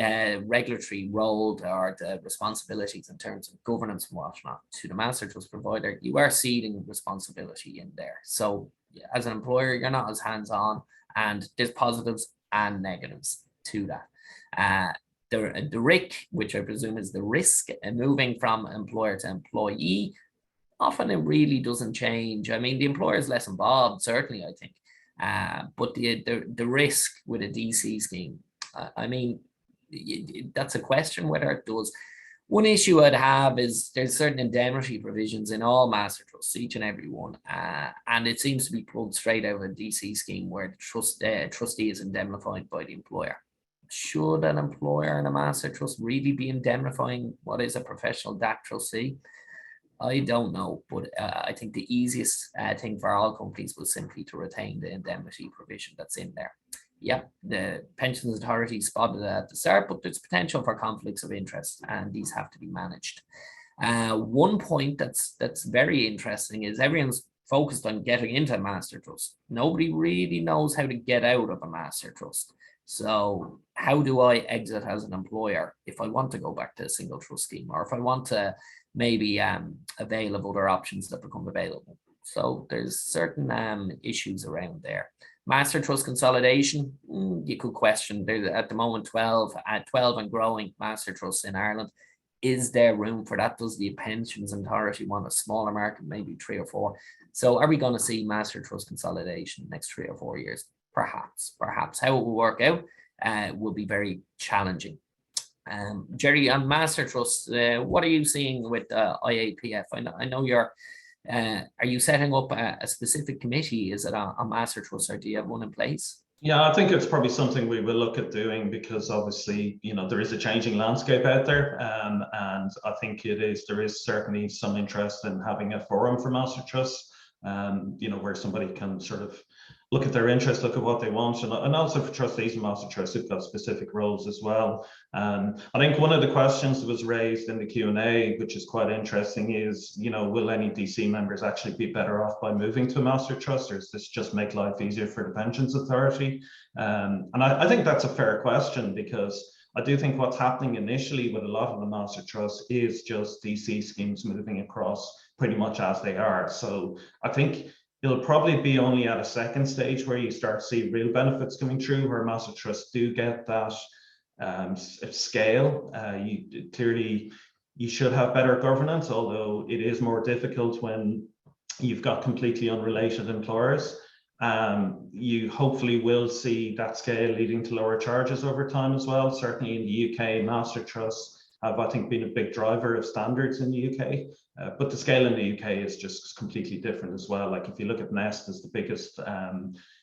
Speaker 1: regulatory role or the responsibilities in terms of governance and whatnot to the master trust provider, you are ceding responsibility in there. So as an employer, you're not as hands-on, and there's positives and negatives to that. The RIC, which I presume is the risk, and moving from employer to employee, often it really doesn't change. I mean, the employer is less involved, certainly, I think. But the risk with a DC scheme, I mean, that's a question whether it does. One issue I'd have is there's certain indemnity provisions in all master trusts, each and every one, and it seems to be pulled straight out of a DC scheme where the trustee is indemnified by the employer. Should an employer in a master trust really be indemnifying what is a professional DAC trustee? I don't know, but I think the easiest thing for all companies was simply to retain the indemnity provision that's in there. Yeah, the pensions authority spotted it at the start, but there's potential for conflicts of interest, and these have to be managed. One point that's very interesting is everyone's focused on getting into a master trust. Nobody really knows how to get out of a master trust. So how do I exit as an employer if I want to go back to a single trust scheme, or if I want to maybe avail of other options that become available? So there's certain issues around there. Master trust consolidation, you could question. There's at the moment 12 and growing master trusts in Ireland. Is there room for that? Does the pensions authority want a smaller market, maybe 3 or 4? So are we going to see master trust consolidation next 3 or 4 years? Perhaps. How it will work out will be very challenging. Jerry, on master trusts, what are you seeing with IAPF? I know you're. Are you setting up a specific committee? Is it a master trust, or do you have one in place?
Speaker 2: Yeah, I think it's probably something we will look at doing, because obviously, you know, there is a changing landscape out there, and I think there is certainly some interest in having a forum for master trusts, you know, where somebody can sort of look at their interest, look at what they want, and also for trustees and master trusts who've got specific roles as well. I think one of the questions that was raised in the Q&A, which is quite interesting, is, you know, will any DC members actually be better off by moving to a master trust, or does this just make life easier for the pensions authority? And I think that's a fair question, because I do think what's happening initially with a lot of the master trusts is just DC schemes moving across pretty much as they are. So I think it'll probably be only at a second stage where you start to see real benefits coming through, where master trusts do get that scale. You should have better governance, although it is more difficult when you've got completely unrelated employers. You hopefully will see that scale leading to lower charges over time as well. Certainly in the UK, master trusts have, I think, been a big driver of standards in the UK. But the scale in the UK is just completely different as well. Like if you look at Nest as the biggest,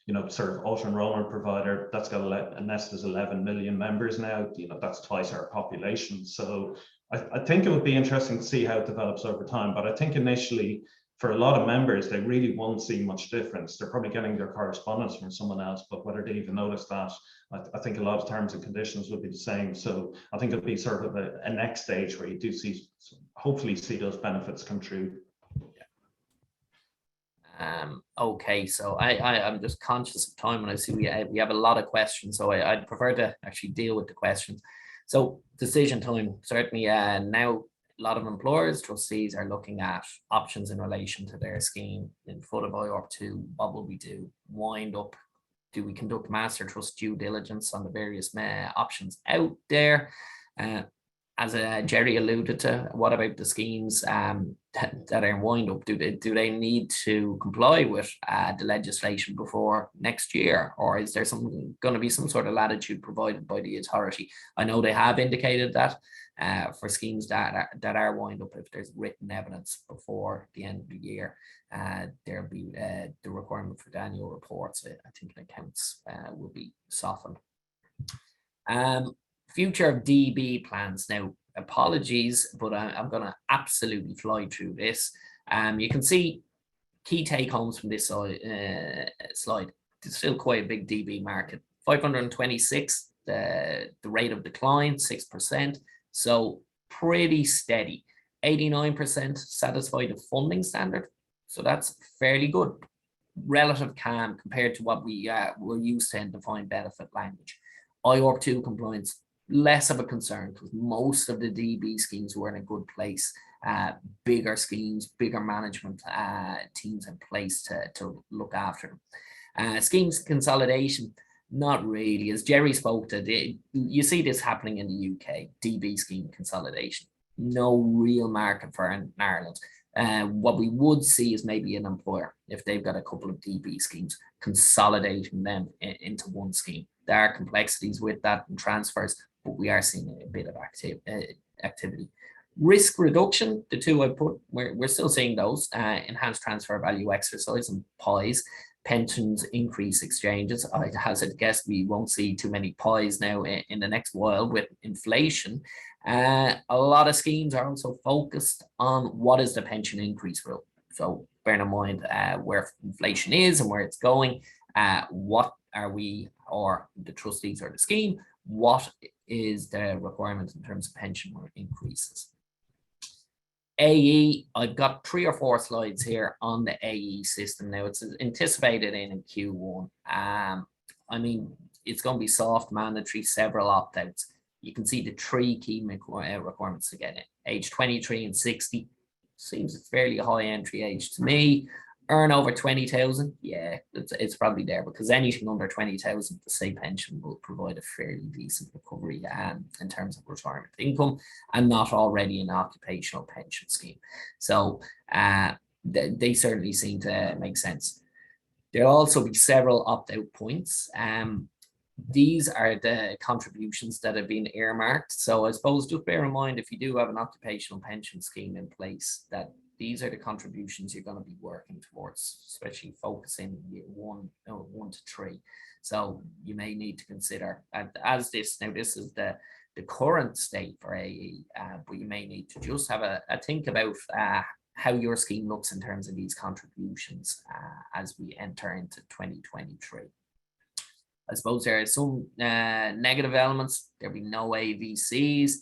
Speaker 2: you know, sort of auto enrollment provider, that's got Nest has 11 million members now. You know, that's twice our population. So I think it would be interesting to see how it develops over time. But I think initially, for a lot of members, they really won't see much difference. They're probably getting their correspondence from someone else, but whether they even notice that, I think a lot of terms and conditions will be the same. So I think it'll be sort of a next stage where you do see, hopefully see those benefits come true.
Speaker 1: Okay, so I'm just conscious of time, and I see we have a lot of questions, so I'd prefer to actually deal with the questions. So decision time, certainly now a lot of employers, trustees are looking at options in relation to their scheme. In foot of IORP II, what will we do? Wind up? Do we conduct master trust due diligence on the various options out there? As Jerry alluded to, what about the schemes that are in wind up? Do they need to comply with the legislation before next year, or is there going to be some sort of latitude provided by the authority? I know they have indicated that for schemes that are wind up, if there's written evidence before the end of the year, there'll be the requirement for the annual reports. I think the accounts will be softened. Future of DB plans. Now, apologies, but I'm going to absolutely fly through this. You can see key take homes from this slide. There's still quite a big DB market. 526, the rate of decline, 6%. So pretty steady. 89% satisfy the funding standard. So that's fairly good. Relative calm compared to what we're used to in defined benefit language. IORP II compliance, less of a concern because most of the DB schemes were in a good place. Bigger schemes, bigger management teams in place to look after them. Schemes consolidation, not really. As Jerry spoke to, you see this happening in the UK, DB scheme consolidation. No real market for it in Ireland. What we would see is maybe an employer, if they've got a couple of DB schemes, consolidating them into one scheme. There are complexities with that and transfers, but we are seeing a bit of activity. Risk reduction, the two I put, we're still seeing those, enhanced transfer value exercise and pies. Pensions increase exchanges. I'd hazard a guess we won't see too many pies now in the next while with inflation. A lot of schemes are also focused on what is the pension increase rule. So bear in mind where inflation is and where it's going. What are we, or the trustees or the scheme, what is the requirement in terms of pension increases? AE, I've got 3 or 4 slides here on the AE system now. It's anticipated in Q1. I mean, it's going to be soft, mandatory, several opt-outs. You can see the 3 key requirements to get it. Age 23 and 60 seems a fairly high entry age to me. Earn over 20,000, yeah, it's probably there, because anything under 20,000, the state pension will provide a fairly decent recovery in terms of retirement income, and not already an occupational pension scheme. So they certainly seem to make sense. There'll also be several opt-out points. These are the contributions that have been earmarked. So I suppose just bear in mind, if you do have an occupational pension scheme in place, that these are the contributions you're going to be working towards, especially focusing year 1 to 3. So you may need to consider, as this, now this is the current state for AE, but you may need to just have a think about how your scheme looks in terms of these contributions as we enter into 2023. I suppose there are some negative elements. There'll be no AVCs.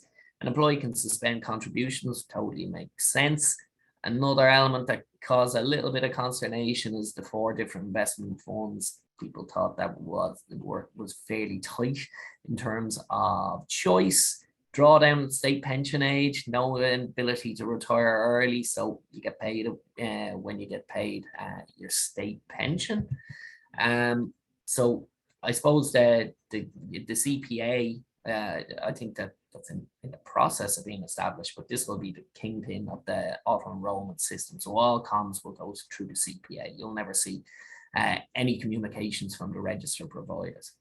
Speaker 1: An employee can suspend contributions, totally makes sense. Another element that caused a little bit of consternation is the 4 different investment funds. People thought that the work was fairly tight in terms of choice. Drawdown state pension age, no ability to retire early, so you get paid when you get paid your state pension. So I suppose the CPA, I think that's in the process of being established, but this will be the kingpin of the auto enrollment system. So all comms will go through the CPA. You'll never see any communications from the registered providers.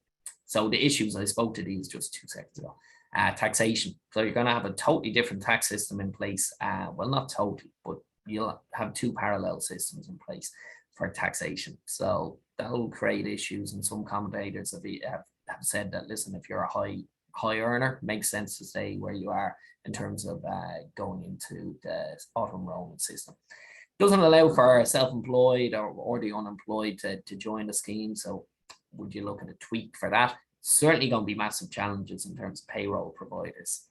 Speaker 1: So the issues, I spoke to these just 2 seconds ago. Taxation. So you're going to have a totally different tax system in place. Well, not totally, but you'll have 2 parallel systems in place for taxation. So that'll create issues, and some commentators have said that, listen, if you're a high earner, makes sense to stay where you are in terms of going into the auto enrollment system. Doesn't allow for self-employed or the unemployed to join the scheme. So would you look at a tweak for that? Certainly going to be massive challenges in terms of payroll providers.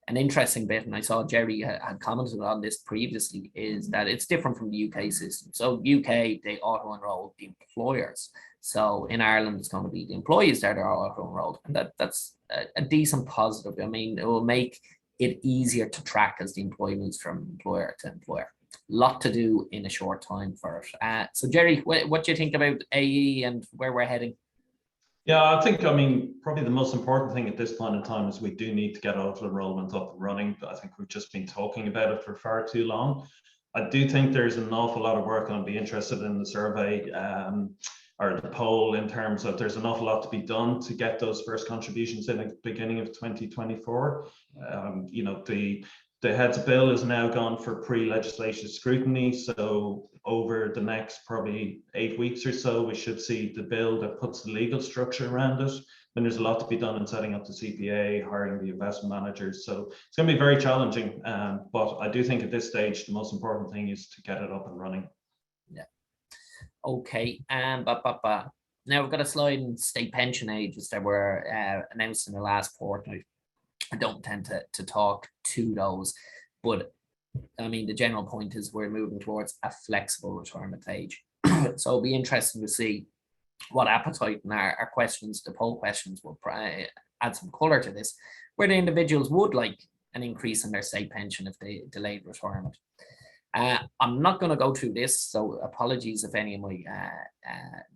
Speaker 1: An interesting bit, and I saw Jerry had commented on this previously, is that it's different from the UK system. So UK, they auto-enroll the employers. So in Ireland, it's going to be the employees that are auto-enrolled, and that's a decent positive. I mean, it will make it easier to track as the employee moves from employer to employer. Lot to do in a short time for it. So Jerry, what do you think about AE and where we're heading?
Speaker 2: Yeah, I mean, probably the most important thing at this point in time is we do need to get auto enrollment up and running. I think we've just been talking about it for far too long. I do think there's an awful lot of work, and I'd be interested in the survey or the poll in terms of there's an awful lot to be done to get those first contributions in at the beginning of 2024. You know, the heads of bill is now gone for pre-legislative scrutiny. So over the next probably 8 weeks or so, we should see the bill that puts the legal structure around it. And there's a lot to be done in setting up the CPA, hiring the investment managers. So it's going to be very challenging. But I do think at this stage, the most important thing is to get it up and running.
Speaker 1: Yeah. Okay. Now we've got a slide in state pension ages that were announced in the last fortnight. I don't tend to talk to those. But I mean, the general point is we're moving towards a flexible retirement age. So it'll be interesting to see what appetite and our questions, the poll questions, will add some colour to this, where the individuals would like an increase in their state pension if they delayed retirement. I'm not going to go through this, so apologies if any of my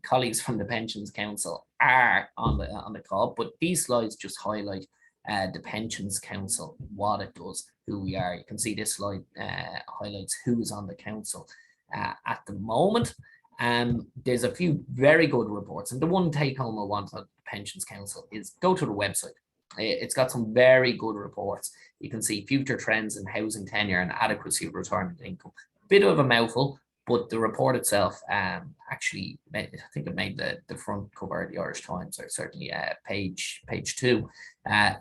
Speaker 1: colleagues from the Pensions Council are on the call, but these slides just highlight the Pensions Council, what it does, who we are. You can see this slide highlights who's on the council at the moment. There's a few very good reports, and the one take home I want on the Pensions Council is go to the website. It's got some very good reports. You can see future trends in housing tenure and adequacy of retirement income. Bit of a mouthful, but the report itself actually, I think it made the front cover of the Irish Times, or certainly page 2.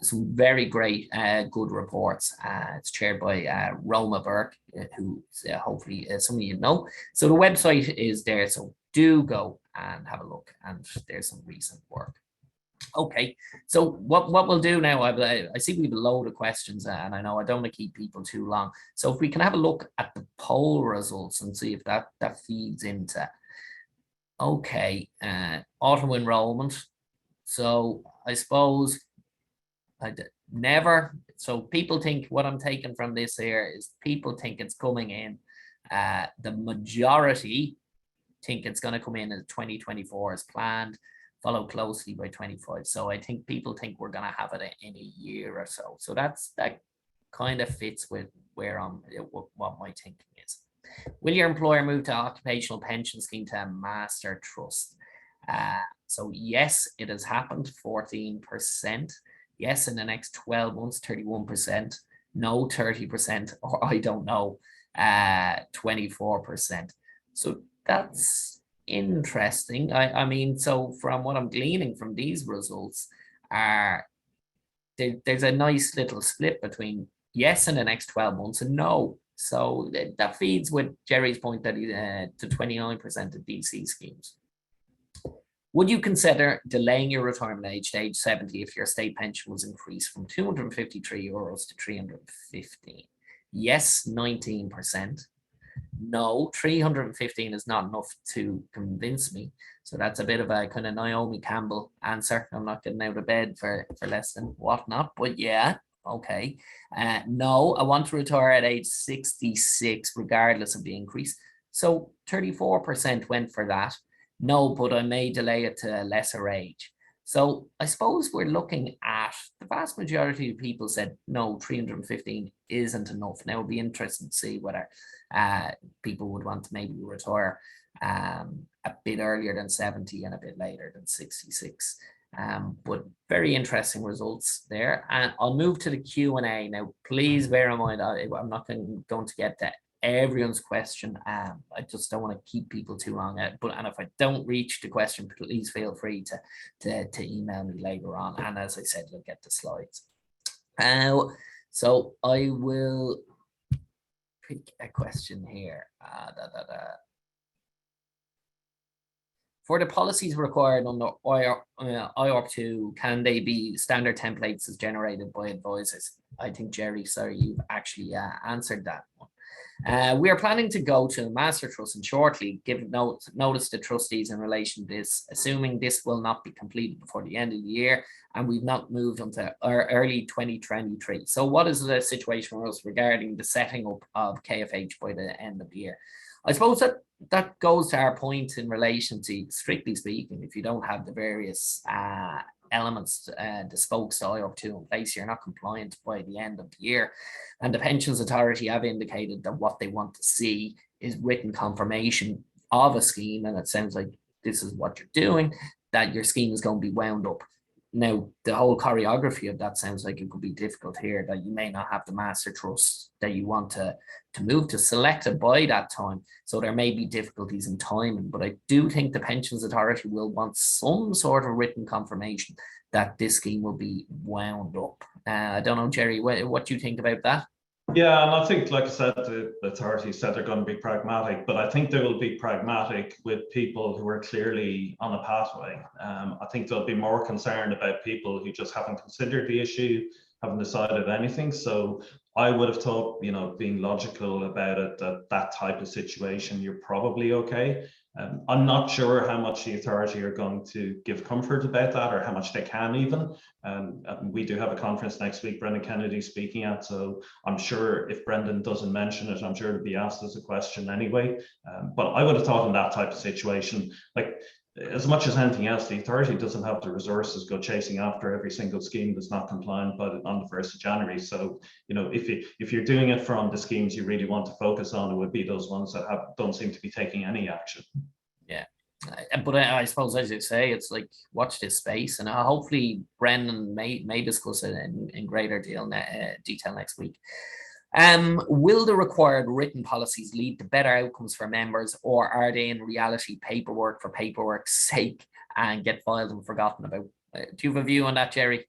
Speaker 1: Some very great, good reports. It's chaired by Roma Burke, who hopefully some of you know. So the website is there, so do go and have a look, and there's some recent work. Okay, so what we'll do now, I see we have a load of questions, and I know I don't want to keep people too long. So if we can have a look at the poll results and see if that feeds into, okay, auto enrollment. So I suppose so people think what I'm taking from this here is people think it's coming in. The majority think it's going to come in as 2024 as planned, followed closely by 25. So I think people think we're going to have it in a year or so. So that kind of fits with where what my thinking is. Will your employer move to occupational pension scheme to a master trust? So yes, it has happened, 14%. Yes, in the next 12 months, 31%. No, 30%, or I don't know, 24%. So that's interesting. I mean, so from what I'm gleaning from these results, there's a nice little split between yes in the next 12 months and no. So that feeds with Jerry's point that to 29% of DC schemes. Would you consider delaying your retirement age to age 70 if your state pension was increased from €253 to 315? Yes, 19%. No, 315 is not enough to convince me. So that's a bit of a kind of Naomi Campbell answer. I'm not getting out of bed for less than whatnot, but yeah, okay. No, I want to retire at age 66 regardless of the increase. So 34% went for that. No, but I may delay it to a lesser age. So I suppose we're looking at the vast majority of people said no, 315 isn't enough. Now it'll be interesting to see whether people would want to maybe retire a bit earlier than 70 and a bit later than 66. But very interesting results there. And I'll move to the Q&A. Now, please bear in mind, I'm not going to get to everyone's question. I just don't want to keep people too long. And if I don't reach the question, please feel free to email me later on. And as I said, you'll get the slides. So I will pick a question here. For the policies required under IORP II, can they be standard templates as generated by advisors? I think, Jerry, sorry, you've actually answered that one. We are planning to go to a master trust and shortly give notice to trustees in relation to this, assuming this will not be completed before the end of the year, and we've not moved until early 2023. So what is the situation for us regarding the setting up of KFH by the end of the year? I suppose that goes to our point in relation to, strictly speaking, if you don't have the various elements, the spokes to IORP II in place, you're not compliant by the end of the year. And the Pensions Authority have indicated that what they want to see is written confirmation of a scheme, and it sounds like this is what you're doing, that your scheme is going to be wound up. Now, the whole choreography of that sounds like it could be difficult here, that you may not have the master trust that you want to move to selected by that time. So there may be difficulties in timing, but I do think the Pensions Authority will want some sort of written confirmation that this scheme will be wound up. I don't know, Jerry, what do you think about that?
Speaker 2: Yeah, and I think, like I said, the authority said they're going to be pragmatic, but I think they will be pragmatic with people who are clearly on a pathway. I think they'll be more concerned about people who just haven't considered the issue, haven't decided anything. So I would have thought, being logical about it, that type of situation, you're probably okay. I'm not sure how much the authority are going to give comfort about that, or how much they can even. We do have a conference next week, Brendan Kennedy speaking at, so I'm sure if Brendan doesn't mention it, I'm sure it'll be asked as a question anyway. But I would have thought in that type of situation, like, as much as anything else, the authority doesn't have the resources to go chasing after every single scheme that's not compliant on the 1st of January. So, if you're doing it from the schemes you really want to focus on, it would be those ones that don't seem to be taking any action.
Speaker 1: Yeah. But I suppose, as you say, it's like, watch this space, and hopefully Brendan may discuss it in greater detail next week. Will the required written policies lead to better outcomes for members, or are they in reality paperwork for paperwork's sake and get filed and forgotten about? Do you have a view on that, Jerry?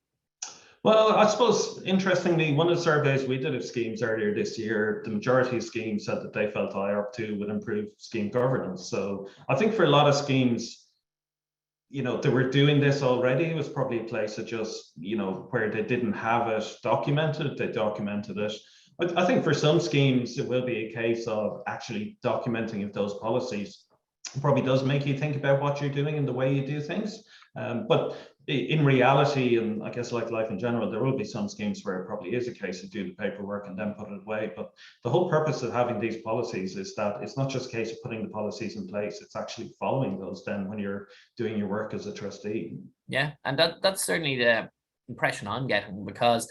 Speaker 2: Well, I suppose, interestingly, one of the surveys we did of schemes earlier this year, the majority of schemes said that they felt IORP II would improve scheme governance. So I think for a lot of schemes, they were doing this already. It was probably a place of just, where they didn't have it documented, they documented it. I think for some schemes, it will be a case of actually documenting of those policies. It probably does make you think about what you're doing and the way you do things. But in reality, and I guess like life in general, there will be some schemes where it probably is a case of do the paperwork and then put it away. But the whole purpose of having these policies is that it's not just a case of putting the policies in place, it's actually following those then when you're doing your work as a trustee.
Speaker 1: Yeah, and that's certainly the impression I'm getting, because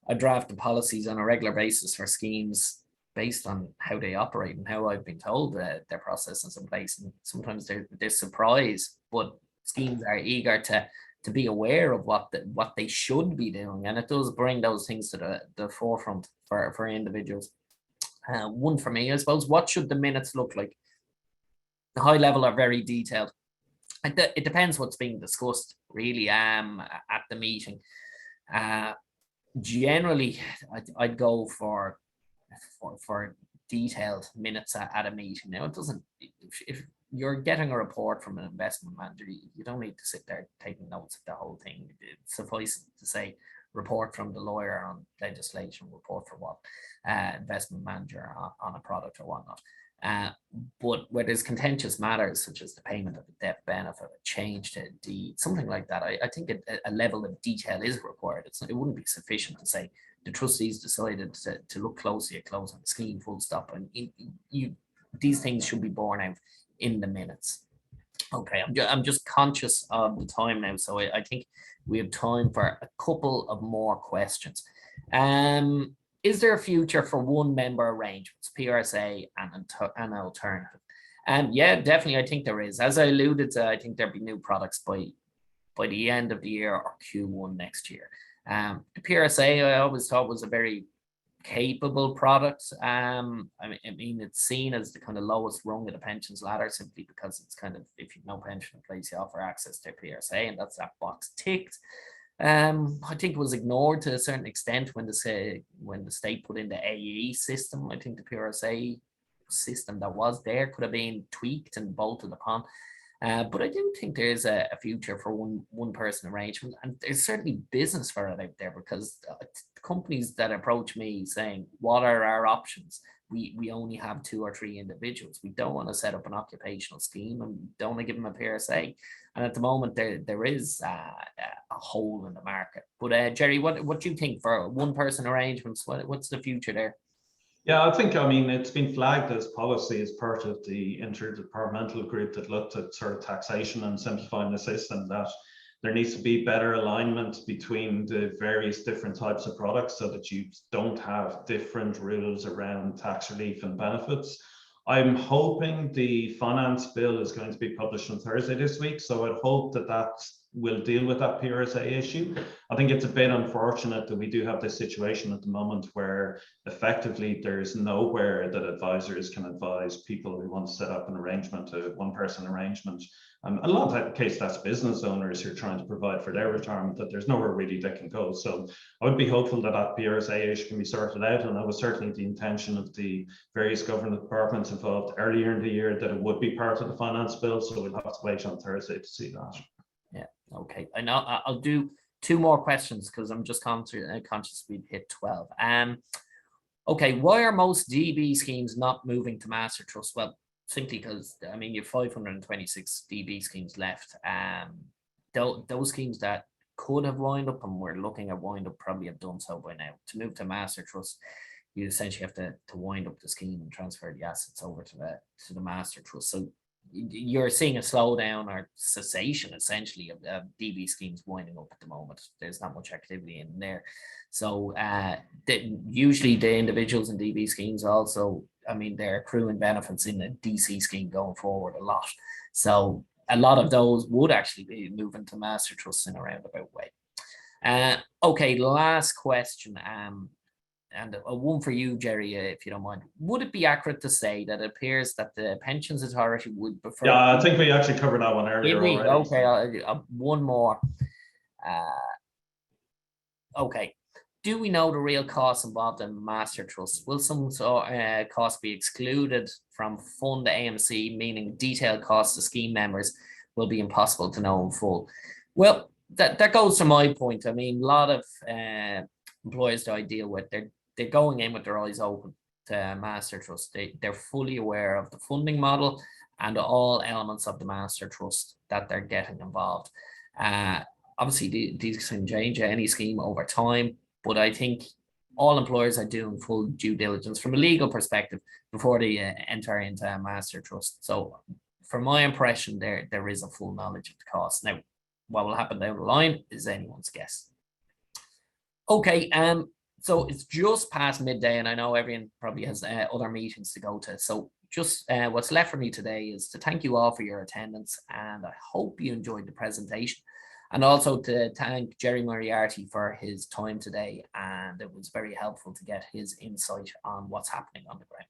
Speaker 1: I draft the policies on a regular basis for schemes based on how they operate and how I've been told that their process is in place. And sometimes they're surprised, but schemes are eager to be aware of what they should be doing, and it does bring those things to the forefront for individuals. One for me, I suppose, what should the minutes look like? The high level are very detailed. It depends what's being discussed, really, at the meeting. Generally, I'd go for detailed minutes at a meeting. Now, it doesn't, if you're getting a report from an investment manager, you don't need to sit there taking notes of the whole thing. It suffices to say, report from the lawyer on legislation, report for what investment manager on a product or whatnot. But where there's contentious matters, such as the payment of a death benefit, a change to deed, something like that, I think a level of detail is required. It wouldn't be sufficient to say the trustees decided to look closely at closing the scheme, full stop. And these things should be borne out in the minutes. Okay, I'm just conscious of the time now, so I think we have time for a couple of more questions. Is there a future for one member arrangements, PRSA and an alternative? Yeah, definitely, I think there is. As I alluded to, I think there'll be new products by the end of the year or Q1 next year. The PRSA, I always thought, was a very capable product. I mean, it's seen as the kind of lowest rung of the pensions ladder, simply because it's kind of, if you've no pension in place, you offer access to PRSA, and that's that box ticked. I think it was ignored to a certain extent when the state put in the AE system. I think the PRSA system that was there could have been tweaked and bolted upon. But I do think there's a future for one person arrangement, and there's certainly business for it out there, because companies that approach me saying, what are our options? We only have 2 or 3 individuals. We don't want to set up an occupational scheme, and don't want to give them a PRSA. And at the moment, there is a hole in the market. But Jerry, what do you think for one person arrangements? What's the future there?
Speaker 2: Yeah, I mean, it's been flagged as policy as part of the interdepartmental group that looked at sort of taxation and simplifying the system, that there needs to be better alignment between the various different types of products so that you don't have different rules around tax relief and benefits. I'm hoping the finance bill is going to be published on Thursday this week, so I'd hope that will deal with that PRSA issue. I think it's a bit unfortunate that we do have this situation at the moment where effectively there's nowhere that advisors can advise people who want to set up an arrangement, a one-person arrangement. A lot of that case, that's business owners who are trying to provide for their retirement, that there's nowhere really they can go. So I would be hopeful that PRSA issue can be sorted out, and that was certainly the intention of the various government departments involved earlier in the year, that it would be part of the finance bill. So we'll have to wait on Thursday to see that.
Speaker 1: Yeah, okay. And I'll do two more questions because I'm just conscious we'd hit 12. Okay, why are most DB schemes not moving to master trust? Well, simply because, I mean, you have 526 DB schemes left. Those schemes that could have wind up and we're looking at wind up probably have done so by now. To move to master trust, you essentially have to wind up the scheme and transfer the assets over to the master trust. So you're seeing a slowdown or cessation essentially of DB schemes winding up at the moment. There's not much activity in there. So usually the individuals in DB schemes also, I mean, they're accruing benefits in the DC scheme going forward a lot. So a lot of those would actually be moving to master trusts in a roundabout way. Okay, last question. And a one for you, Jerry, if you don't mind. Would it be accurate to say that it appears that the Pensions Authority would prefer?
Speaker 2: Yeah, I think we actually covered that one earlier already.
Speaker 1: Okay, one more. Okay. Do we know the real costs involved in master trust? Will some costs be excluded from fund AMC, meaning detailed costs to scheme members will be impossible to know in full? Well, that goes to my point. I mean, a lot of employers that I deal with, they're going in with their eyes open to master trust. They're fully aware of the funding model and all elements of the master trust that they're getting involved. Obviously, these can change any scheme over time, but I think all employers are doing full due diligence from a legal perspective before they enter into a master trust. So from my impression, there is a full knowledge of the cost. Now, what will happen down the line is anyone's guess. Okay, so it's just past midday, and I know everyone probably has other meetings to go to. So just what's left for me today is to thank you all for your attendance, and I hope you enjoyed the presentation. And also to thank Jerry Moriarty for his time today, and it was very helpful to get his insight on what's happening on the ground.